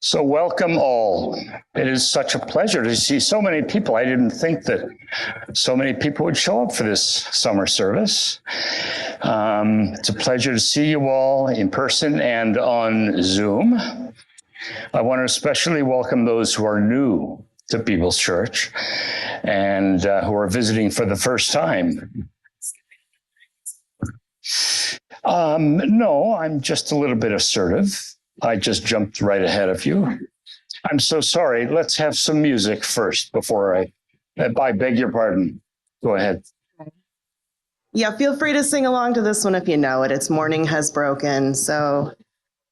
So welcome all. It is such a pleasure to see so many people. I didn't think that so many people would show up for this summer service. It's a pleasure to see you all in person and on Zoom. I want to especially welcome those who are new to People's Church and who are visiting for the first time. No, I'm just a little bit assertive. I just jumped right ahead of you. I'm so sorry. Let's have some music first before I beg your pardon. Go ahead. Yeah, feel free to sing along to this one if you know it. It's Morning Has Broken. So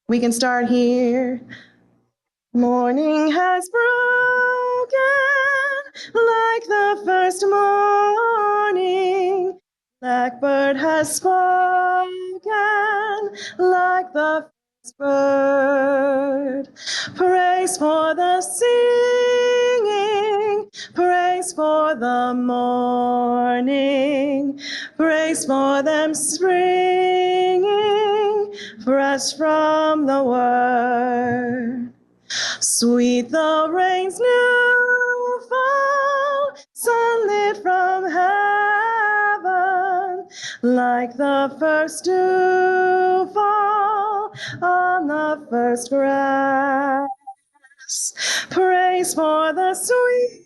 we can start here. Morning has broken like the first morning. Blackbird has spoken like the first bird. Praise for the singing, praise for the morning, praise for them springing fresh from the word. Sweet the rain's new fall, sunlit from heaven, like the first dew fall on the first grass. Praise for the sweetness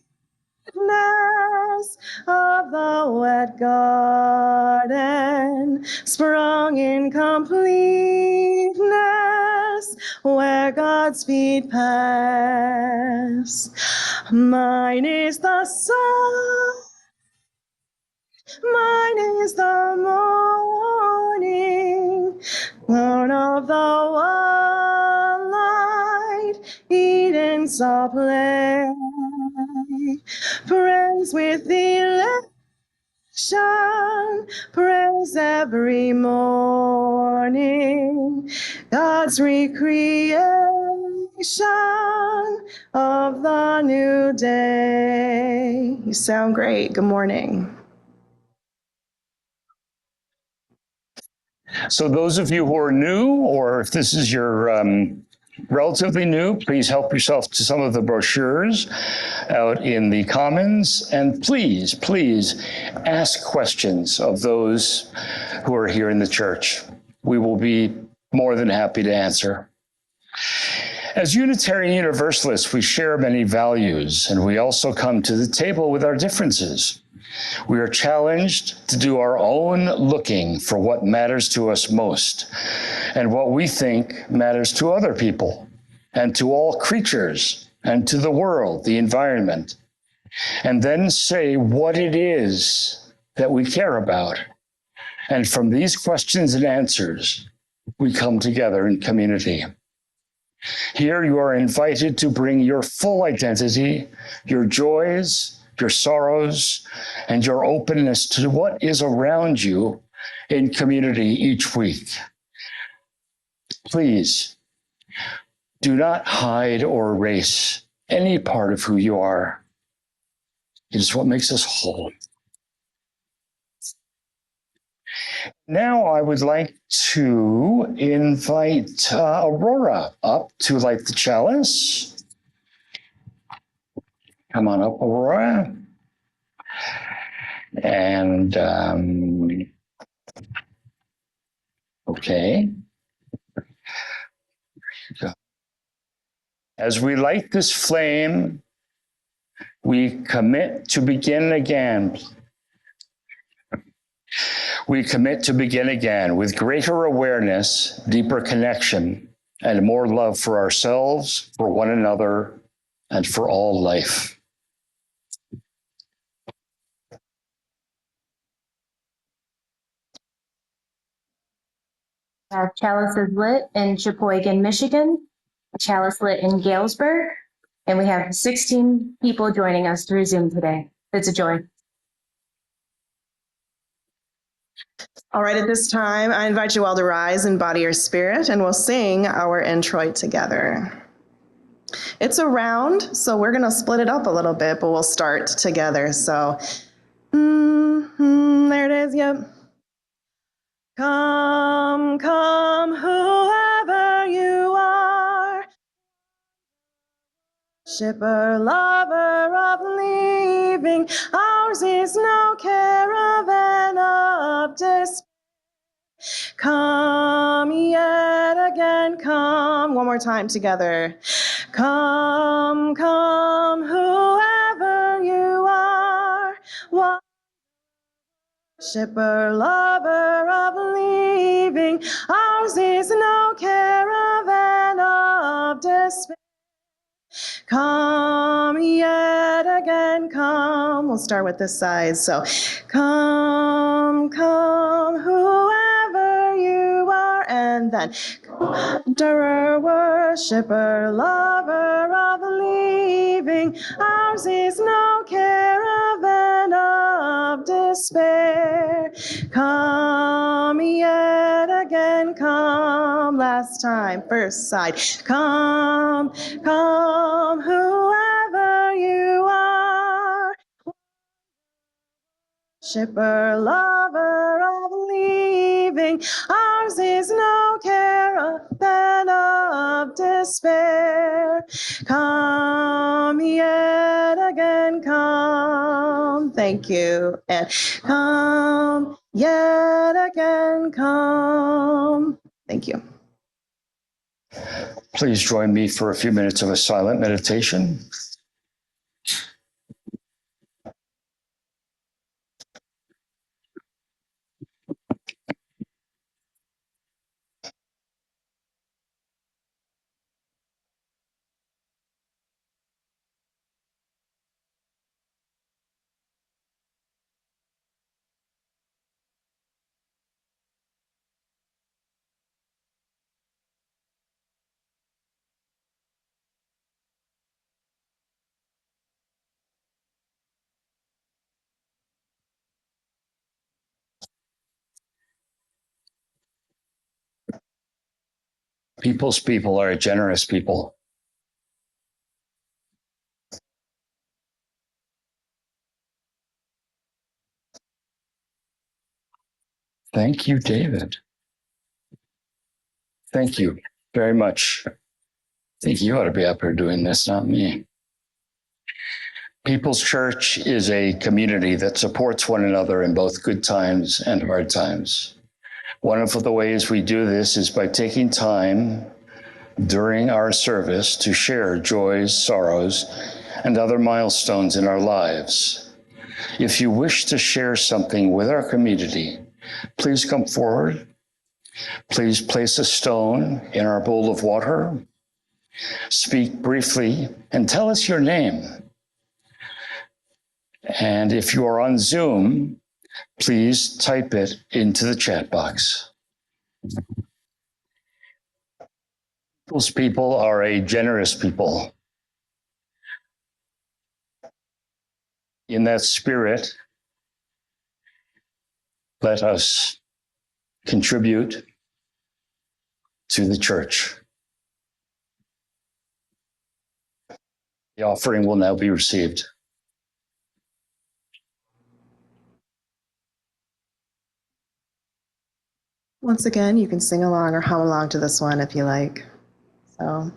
of the wet garden, sprung in completeness where God's feet pass. Mine is the sun, mine is the morning, born of the one light, Eden saw play. Praise with elation, praise every morning, God's recreation of the new day. You sound great. Good morning. So those of you who are new, or if this is your relatively new, please help yourself to some of the brochures out in the Commons. And please, please ask questions of those who are here in the church. We will be more than happy to answer. As Unitarian Universalists, we share many values, and we also come to the table with our differences. We are challenged to do our own looking for what matters to us most and what we think matters to other people and to all creatures and to the world, the environment, and then say what it is that we care about. And from these questions and answers, we come together in community. Here you are invited to bring your full identity, your joys, your sorrows, and your openness to what is around you in community each week. Please do not hide or erase any part of who you are. It is what makes us whole. Now I would like to invite Aurora up to light the chalice. Come on up, Aurora. And, okay. As we light this flame, we commit to begin again. We commit to begin again with greater awareness, deeper connection, and more love for ourselves, for one another, and for all life. Our chalice is lit in Sheboygan, Michigan, a chalice lit in Galesburg, and we have 16 people joining us through Zoom today. It's a joy. All right, at this time, I invite you all to rise in body or spirit, and we'll sing our introit together. It's a round, so we're going to split it up a little bit, but we'll start together. So, there it is, yep. Come, come, who Shipper, lover of leaving, ours is no caravan of despair. Come yet again, come. One more time together. Come, come, whoever you are. Shipper, lover of leaving, ours is no caravan of despair. Come yet again, come. We'll start with this side. So, come, come, whoever you are, and then wanderer, worshipper, lover of leaving, ours is no caravan of despair. Come yet again, come. Last time, first side. Come, come, whoever you are. Shipper, lover of leaving, ours is no caravan of despair. Come yet again, come. Thank you. And come yet again, come. Thank you. Please join me for a few minutes of a silent meditation. People's people are a generous people. Thank you, David. Thank you very much. I think you ought to be up here doing this, not me. People's Church is a community that supports one another in both good times and hard times. One of the ways we do this is by taking time during our service to share joys, sorrows, and other milestones in our lives. If you wish to share something with our community, please come forward. Please place a stone in our bowl of water. Speak briefly and tell us your name. And if you are on Zoom, please type it into the chat box. Those people are a generous people. In that spirit, let us contribute to the church. The offering will now be received. Once again, you can sing along or hum along to this one if you like. So,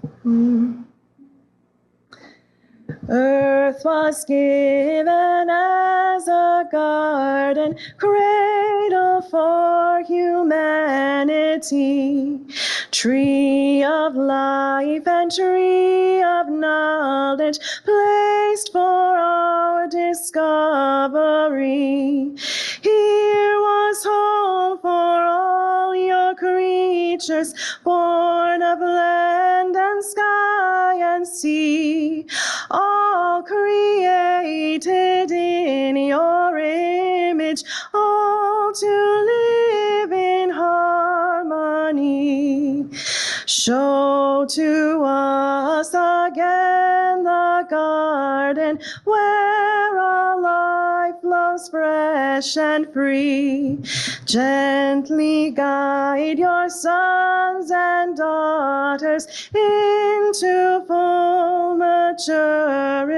Earth was given as a garden, cradle for humanity, tree of life and tree of knowledge, placed for our discovery. Here was home for all your creatures, born of land and sky and sea, all created in your image, all to live in harmony. Show to us again the garden where our life flows fresh and free. Gently guide your sons and daughters into full maturity.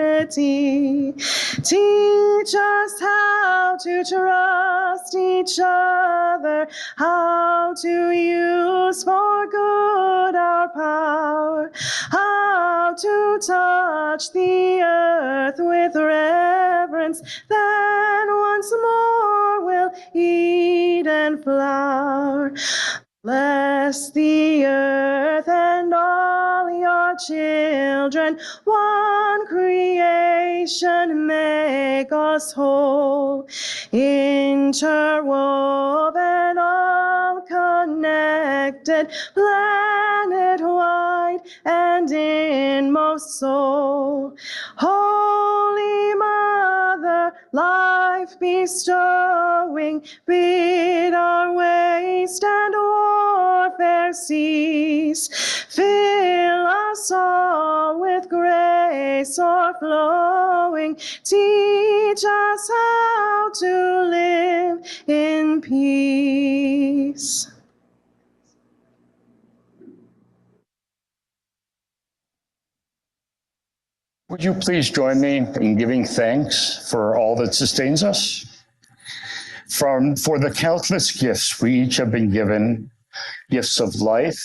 Teach us how to trust each other, how to use for good our power, how to touch the earth with reverence, then once more will Eden flower. Bless the earth and all your children, one creation make us whole, interwoven, all connected, planet-wide and inmost soul. Holy Mother, life bestowing, bid our waste and warfare cease. Fill us all with grace o'erflowing. Teach us how to live in peace. Would you please join me in giving thanks for all that sustains us? For the countless gifts we each have been given, gifts of life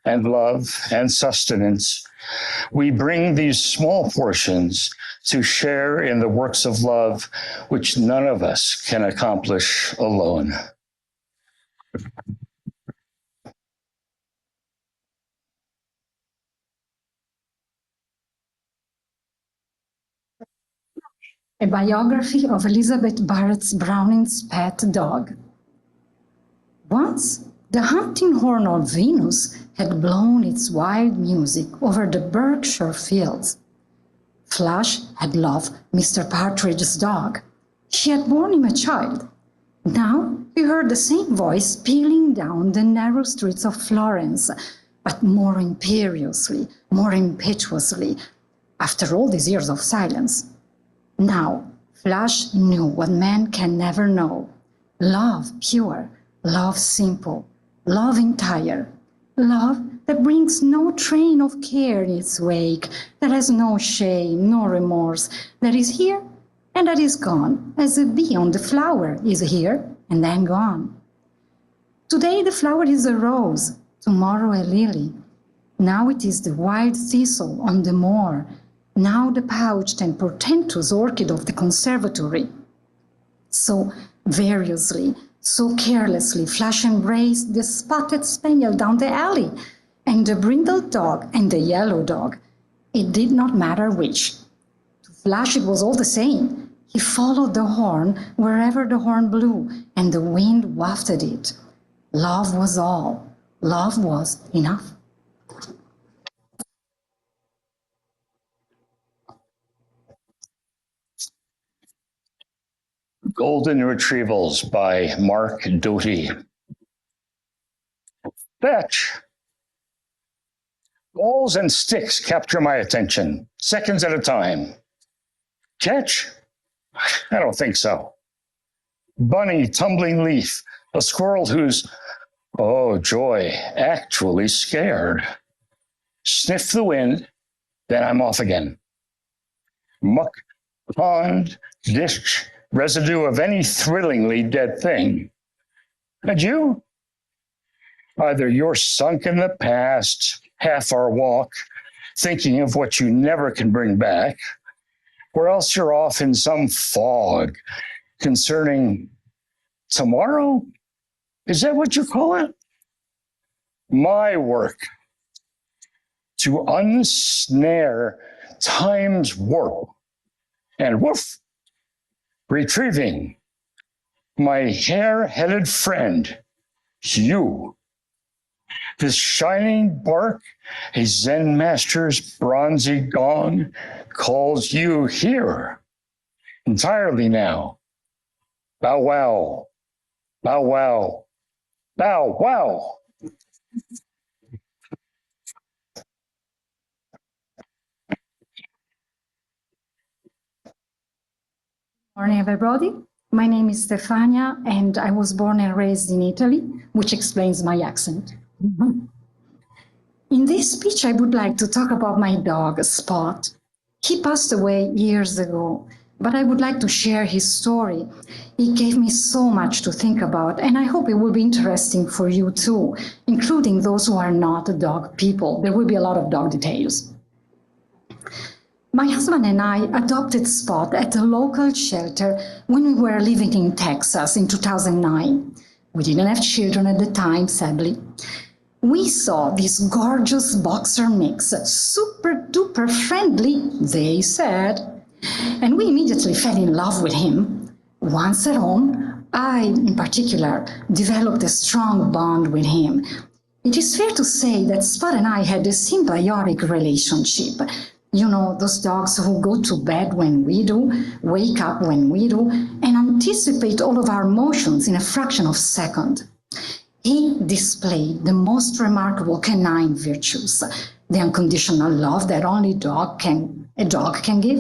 and love and sustenance, we bring these small portions to share in the works of love which none of us can accomplish alone. A biography of Elizabeth Barrett Browning's pet dog. Once, the hunting horn of Venus had blown its wild music over the Berkshire fields. Flush had loved Mr. Partridge's dog. She had borne him a child. Now he heard the same voice pealing down the narrow streets of Florence, but more imperiously, more impetuously, after all these years of silence. Now, Flush knew what man can never know. Love pure, love simple, love entire, love that brings no train of care in its wake, that has no shame, no remorse, that is here and that is gone, as a bee on the flower is here and then gone. Today the flower is a rose, tomorrow a lily. Now it is the wild thistle on the moor, now the pouched and portentous orchid of the conservatory. So variously, so carelessly, Flush embraced the spotted spaniel down the alley, and the brindled dog and the yellow dog. It did not matter which. To Flush it was all the same. He followed the horn wherever the horn blew, and the wind wafted it. Love was all. Love was enough. Golden Retrievals by Mark Doty. Fetch. Balls and sticks capture my attention, seconds at a time. Catch? I don't think so. Bunny, tumbling leaf, a squirrel who's, oh joy, actually scared. Sniff the wind, then I'm off again. Muck, pond, dish, residue of any thrillingly dead thing. And you? Either you're sunk in the past, half our walk, thinking of what you never can bring back, or else you're off in some fog concerning tomorrow? Is that what you call it? My work, to unsnare time's warp, and woof, retrieving my hare-headed friend, you. This shining bark, a Zen master's bronzy gong, calls you here, entirely now. Bow wow, bow wow, bow wow. Morning, everybody. My name is Stefania, and I was born and raised in Italy, which explains my accent. In this speech, I would like to talk about my dog, Spot. He passed away years ago, but I would like to share his story. He gave me so much to think about, and I hope it will be interesting for you too, including those who are not dog people. There will be a lot of dog details. My husband and I adopted Spot at a local shelter when we were living in Texas in 2009. We didn't have children at the time, sadly. We saw this gorgeous boxer mix, super duper friendly, they said, and we immediately fell in love with him. Once at home, I, in particular, developed a strong bond with him. It is fair to say that Spot and I had a symbiotic relationship. You know, those dogs who go to bed when we do, wake up when we do, and anticipate all of our motions in a fraction of a second. He displayed the most remarkable canine virtues, the unconditional love that only a dog can give.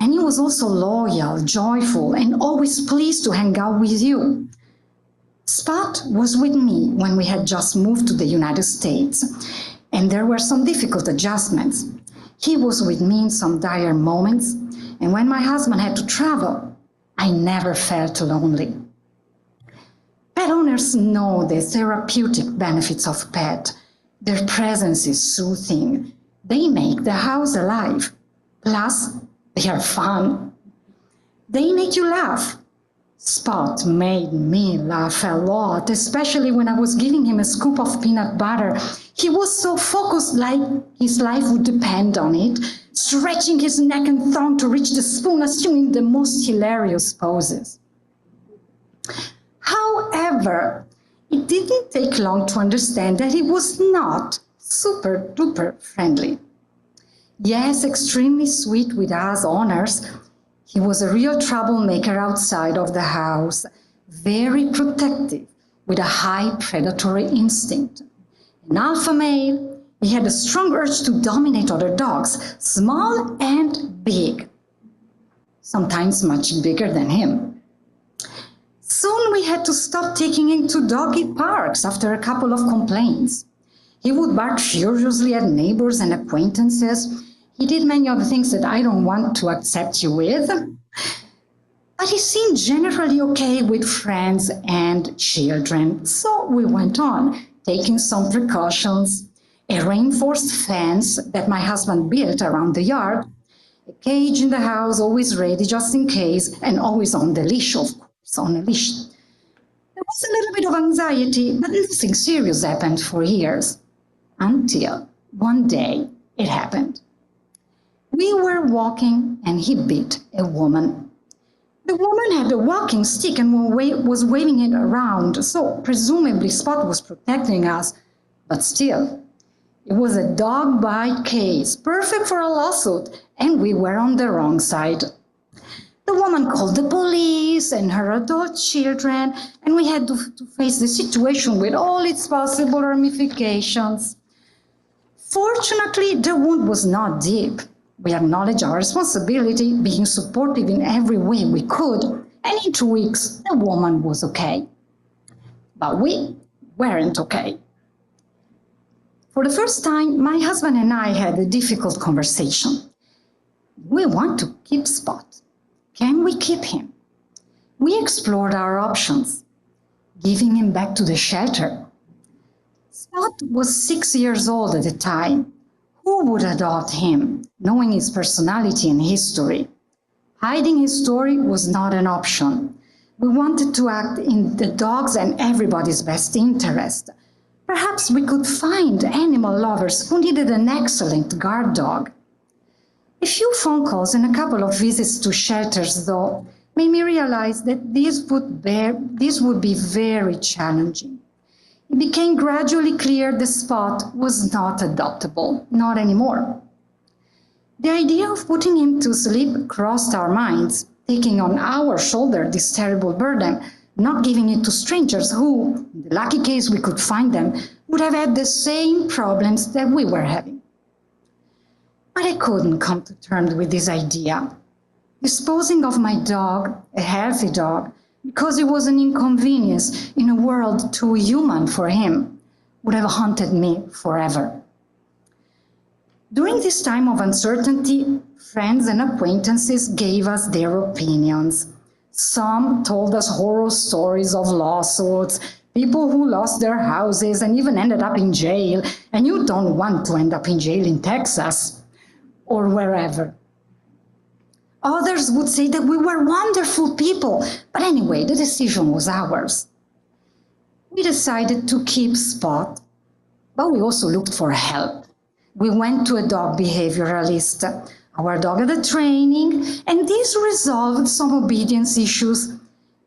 And he was also loyal, joyful, and always pleased to hang out with you. Spot was with me when we had just moved to the United States, and there were some difficult adjustments. He was with me in some dire moments, and when my husband had to travel, I never felt lonely. Pet owners know the therapeutic benefits of pet. Their presence is soothing. They make the house alive. Plus, they are fun. They make you laugh. Spot made me laugh a lot, especially when I was giving him a scoop of peanut butter. He was so focused, like his life would depend on it, stretching his neck and thumb to reach the spoon, assuming the most hilarious poses. However, it didn't take long to understand that he was not super duper friendly. Yes, extremely sweet with us owners. He was a real troublemaker outside of the house, very protective, with a high predatory instinct. An alpha male, he had a strong urge to dominate other dogs, small and big, sometimes much bigger than him. Soon we had to stop taking him to doggy parks after a couple of complaints. He would bark furiously at neighbors and acquaintances. He did many other things that I don't want to accept you with. But he seemed generally okay with friends and children. So we went on, taking some precautions, a reinforced fence that my husband built around the yard, a cage in the house, always ready just in case, and always on the leash, of course, on a leash. There was a little bit of anxiety, but nothing serious happened for years. Until one day it happened. We were walking and he bit a woman. The woman had a walking stick and was waving it around, so presumably Spot was protecting us. But still, it was a dog bite case, perfect for a lawsuit, and we were on the wrong side. The woman called the police and her adult children, and we had to face the situation with all its possible ramifications. Fortunately, the wound was not deep. We acknowledged our responsibility, being supportive in every way we could, and in 2 weeks, the woman was okay. But we weren't okay. For the first time, my husband and I had a difficult conversation. We want to keep Spot. Can we keep him? We explored our options, giving him back to the shelter. Spot was 6 years old at the time. Who would adopt him, knowing his personality and history? Hiding his story was not an option. We wanted to act in the dog's and everybody's best interest. Perhaps we could find animal lovers who needed an excellent guard dog. A few phone calls and a couple of visits to shelters, though, made me realize that this would be very challenging. It became gradually clear the Spot was not adoptable, not anymore. The idea of putting him to sleep crossed our minds, taking on our shoulder this terrible burden, not giving it to strangers who, in the lucky case we could find them, would have had the same problems that we were having. But I couldn't come to terms with this idea. Disposing of my dog, a healthy dog, because it was an inconvenience in a world too human for him, would have haunted me forever. During this time of uncertainty, friends and acquaintances gave us their opinions. Some told us horror stories of lawsuits, people who lost their houses and even ended up in jail, and you don't want to end up in jail in Texas. or wherever. Others would say that we were wonderful people, but anyway, the decision was ours. We decided to keep Spot, but we also looked for help. We went to a dog behavioralist. Our dog had a training, and this resolved some obedience issues.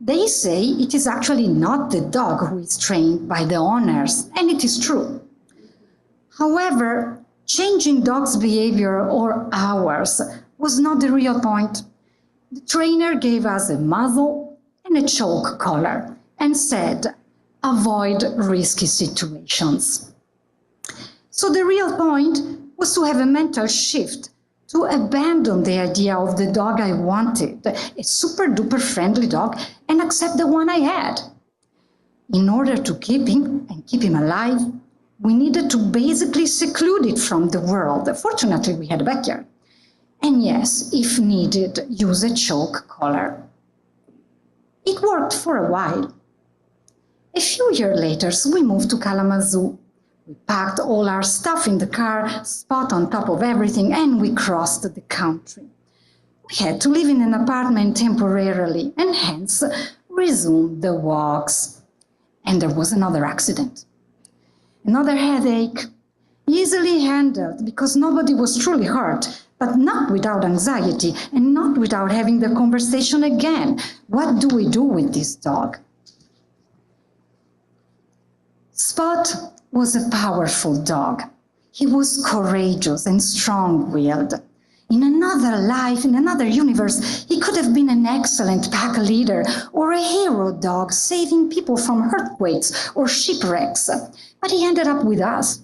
They say it is actually not the dog who is trained by the owners, and it is true. However, changing dogs' behavior or ours was not the real point. The trainer gave us a muzzle and a choke collar and said, avoid risky situations. So the real point was to have a mental shift, to abandon the idea of the dog I wanted, a super duper friendly dog, and accept the one I had. In order to keep him and keep him alive, we needed to basically seclude it from the world. Fortunately, we had a backyard. And yes, if needed, use a choke collar. It worked for a while. A few years later, we moved to Kalamazoo. We packed all our stuff in the car, Spot on top of everything, and we crossed the country. We had to live in an apartment temporarily and hence resumed the walks. And there was another accident. Another headache, easily handled because nobody was truly hurt, but not without anxiety and not without having the conversation again. What do we do with this dog? Spot was a powerful dog. He was courageous and strong-willed. In another life, in another universe, he could have been an excellent pack leader or a hero dog saving people from earthquakes or shipwrecks. But he ended up with us.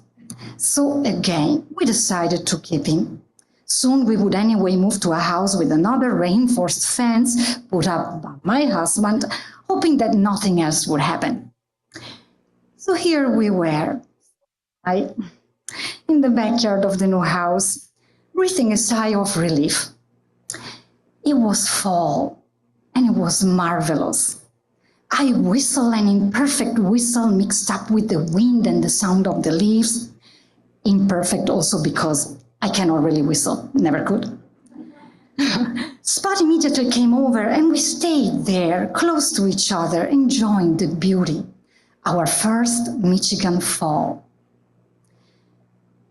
So again, we decided to keep him. Soon we would anyway move to a house with another reinforced fence put up by my husband, hoping that nothing else would happen. So here we were, in the backyard of the new house, breathing a sigh of relief. It was fall, and it was marvelous. I whistled an imperfect whistle mixed up with the wind and the sound of the leaves. Imperfect also because I cannot really whistle, never could. Spot immediately came over, and we stayed there, close to each other, enjoying the beauty. Our first Michigan fall.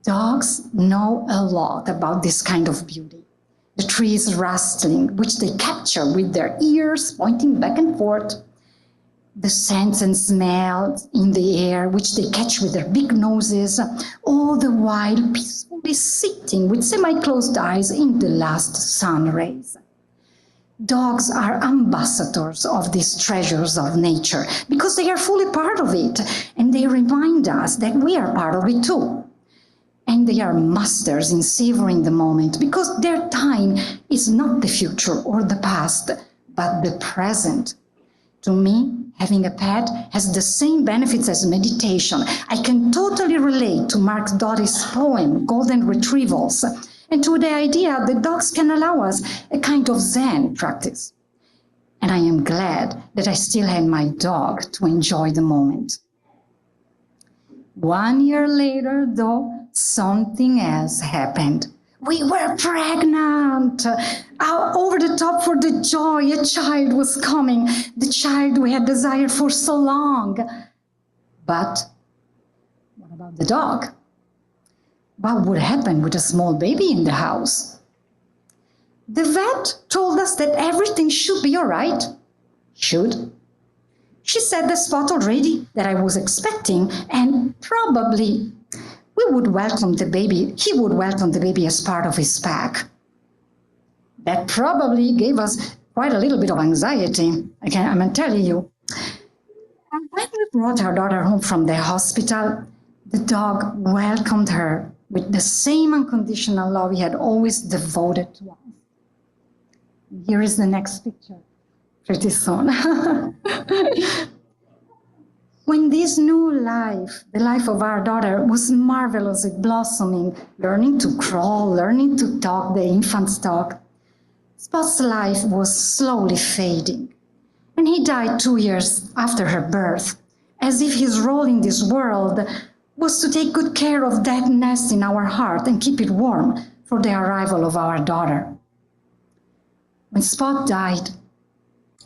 Dogs know a lot about this kind of beauty. The trees rustling, which they capture with their ears pointing back and forth. The scents and smells in the air, which they catch with their big noses, all the while peacefully sitting with semi-closed eyes in the last sun rays. Dogs are ambassadors of these treasures of nature because they are fully part of it, and they remind us that we are part of it too. And they are masters in savoring the moment because their time is not the future or the past, but the present. To me, having a pet has the same benefits as meditation. I can totally relate to Mark Doty's poem, Golden Retrievals, and to the idea that dogs can allow us a kind of Zen practice. And I am glad that I still had my dog to enjoy the moment. 1 year later, though, something else happened. We were pregnant. Over the top for the joy, a child was coming, the child we had desired for so long. But what about the dog? What would happen with a small baby in the house? The vet told us that everything should be all right. Should. She said the Spot already that I was expecting, and probably he would welcome the baby as part of his pack. That probably gave us quite a little bit of anxiety, I'm telling you. And when we brought our daughter home from the hospital, the dog welcomed her with the same unconditional love he had always devoted to us. Here is the next picture, pretty soon. When this new life, the life of our daughter, was marvelously blossoming, learning to crawl, learning to talk, the infant's talk, Spot's life was slowly fading. And he died 2 years after her birth, as if his role in this world was to take good care of that nest in our heart and keep it warm for the arrival of our daughter. When Spot died,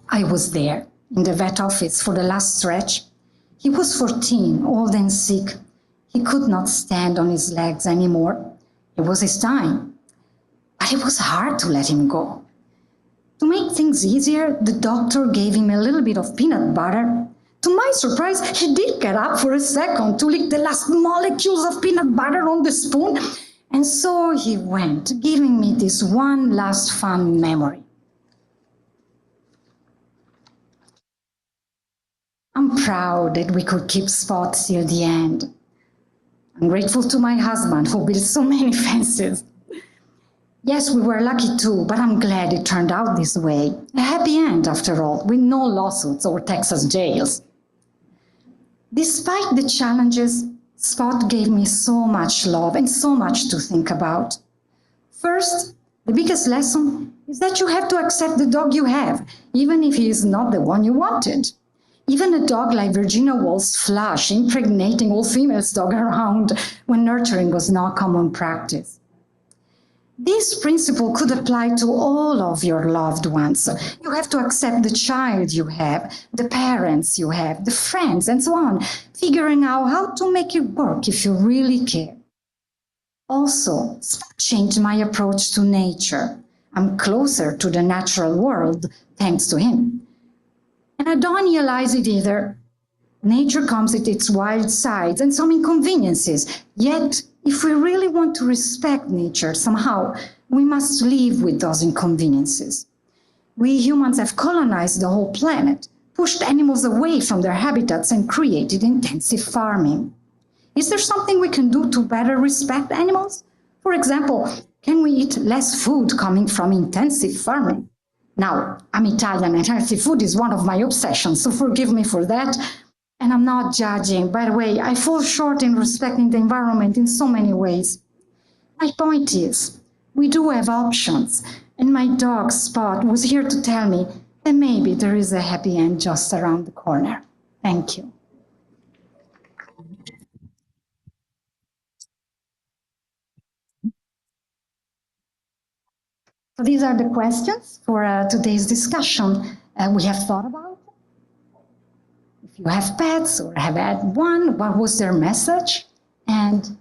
I was there in the vet office for the last stretch. He was 14, old and sick. He could not stand on his legs anymore. It was his time. But it was hard to let him go. To make things easier, the doctor gave him a little bit of peanut butter. To my surprise, he did get up for a second to lick the last molecules of peanut butter on the spoon. And so he went, giving me this one last fun memory. I'm proud that we could keep Spot till the end. I'm grateful to my husband who built so many fences. Yes, we were lucky too, but I'm glad it turned out this way. A happy end, after all, with no lawsuits or Texas jails. Despite the challenges, Spot gave me so much love and so much to think about. First, the biggest lesson is that you have to accept the dog you have, even if he is not the one you wanted. Even a dog like Virginia Woolf's Flush, impregnating all females dog around when nurturing was not common practice. This principle could apply to all of your loved ones. You have to accept the child you have, the parents you have, the friends, and so on, figuring out how to make it work if you really care. Also, Spot changed my approach to nature. I'm closer to the natural world thanks to him. And I don't realize it either. Nature comes with its wild sides and some inconveniences. Yet, if we really want to respect nature somehow, we must live with those inconveniences. We humans have colonized the whole planet, pushed animals away from their habitats and created intensive farming. Is there something we can do to better respect animals? For example, can we eat less food coming from intensive farming? Now, I'm Italian and healthy food is one of my obsessions, so forgive me for that. And I'm not judging. By the way, I fall short in respecting the environment in so many ways. My point is, we do have options, and my dog Spot was here to tell me that maybe there is a happy end just around the corner. Thank you. So these are the questions for today's discussion we have thought about. If you have pets or have had one, what was their message? And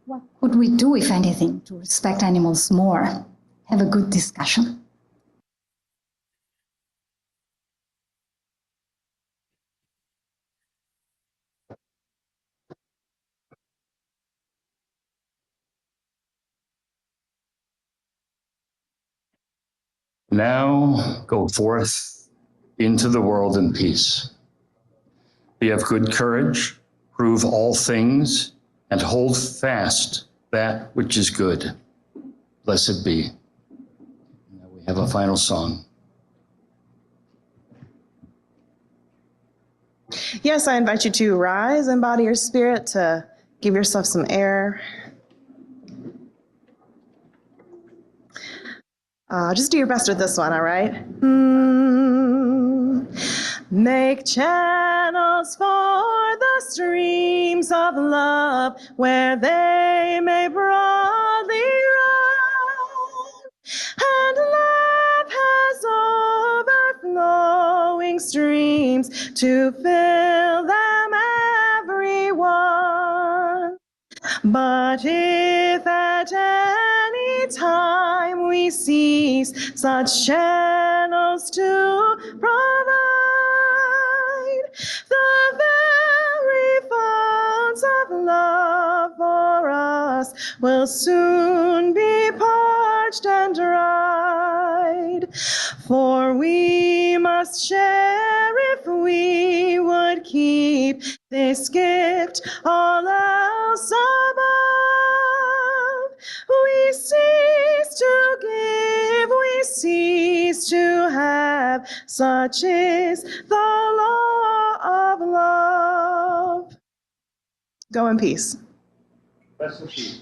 what could we do, if anything, to respect animals more? Have a good discussion. Now go forth into the world in peace. Be of good courage, prove all things, and hold fast that which is good. Blessed be. Now we have a final song. Yes, I invite you to rise, embody your spirit, to give yourself some air. Just do your best with this one, all right? Make channels for the streams of love where they may broadly run. And love has overflowing streams to fill them everyone. But if at any time we cease such channels to provide, the very founts of love for us will soon be parched and dried. For we must share if we would keep this gift all else above. We cease to give, we cease to have, such is the law of love. Go in peace. Blessed be.